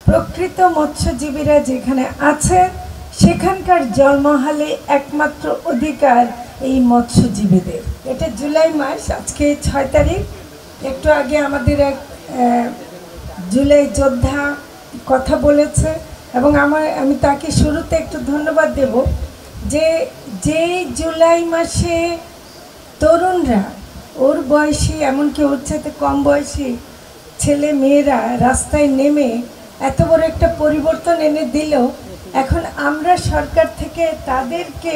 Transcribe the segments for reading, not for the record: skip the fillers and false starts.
প্রকৃত মৎস্যজীবীরা যেখানে আছে সেখানকার জলমহলে একমাত্র অধিকার এই মৎস্যজীবীদের। এটা জুলাই মাস, আজকে 6 তারিখ। একটু আগে আমাদের এক জুলাই যোদ্ধা কথা বলেছে এবং আমি তাকে শুরুতে একটু ধন্যবাদ দেব যে জুলাই মাসে তরুণরা, ওর বয়সী, এমনকি ওর সাথে কম বয়সী ছেলে মেয়েরা রাস্তায় নেমে এত বড় একটা পরিবর্তন এনে দিল। এখন আমরা সরকার থেকে তাদেরকে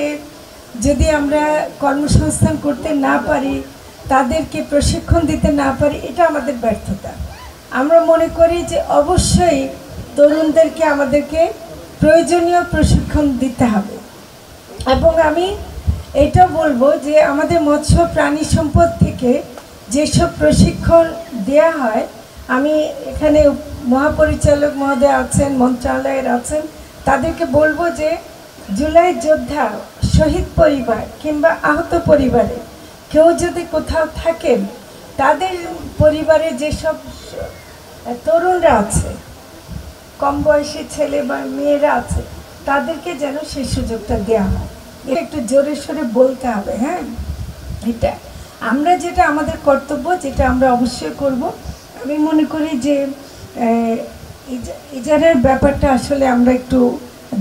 যদি আমরা কর্মসংস্থান করতে না পারি, তাদেরকে প্রশিক্ষণ দিতে না পারি, এটা আমাদের ব্যর্থতা। আমরা মনে করি যে অবশ্যই তরুণদেরকে আমাদেরকে প্রয়োজনীয় প্রশিক্ষণ দিতে হবে। এবং আমি এটা বলবো যে আমাদের মৎস্য প্রাণী সম্পদ থেকে যেসব প্রশিক্ষণ দেয়া হয়, আমি এখানে মহাপরিচালক মহোদয় আছেন, মন্ত্রণালয়ের আছেন, তাদেরকে বলবো যে জুলাই যোদ্ধা, শহীদ পরিবার কিংবা আহত পরিবারে কেউ যদি কোথাও থাকেন, তাদের পরিবারে যেসব তরুণরা আছে, কম বয়সী ছেলে বা মেয়েরা আছে, তাদেরকে যেন সেই সুযোগটা দেওয়া হয়। এটা একটু জোরে সোরে বলতে হবে। হ্যাঁ, এটা আমরা যেটা আমাদের কর্তব্য, যেটা আমরা অবশ্যই করব। আমি মনে করি যে ইজারার ব্যাপারটা আসলে আমরা একটু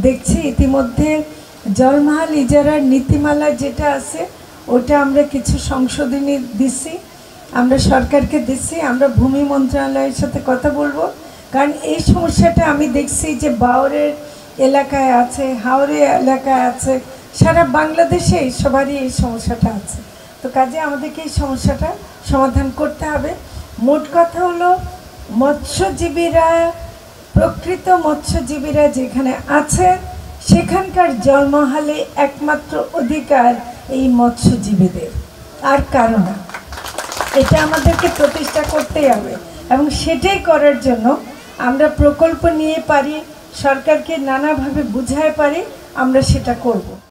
দেখছি। ইতিমধ্যে জলমহল ইজারার নীতিমালা যেটা আছে, ওটা আমরা কিছু সংশোধনী দিচ্ছি, আমরা সরকারকে দিচ্ছি। আমরা ভূমি মন্ত্রণালয়ের সাথে কথা বলবো, কারণ এই সমস্যাটা আমি দেখছি যে বাওরের এলাকায় আছে, হাওড়ে এলাকায় আছে, সারা বাংলাদেশে সবারই এই সমস্যাটা আছে। তো কাজে আমাদেরকে এই সমস্যাটা সমাধান করতে হবে। মোট কথা হলো, মৎস্যজীবীরা, প্রকৃত মৎস্যজীবীরা যেখানে আছে সেখানকার জলমহলে একমাত্র অধিকার এই মৎস্যজীবীদের, আর কারণ না। এটা আমাদেরকে প্রতিষ্ঠা করতেই হবে এবং সেটাই করার জন্য আমরা প্রকল্প নিয়ে পারি, সরকারকে নানাভাবে বুঝায় পারি, আমরা সেটা করব।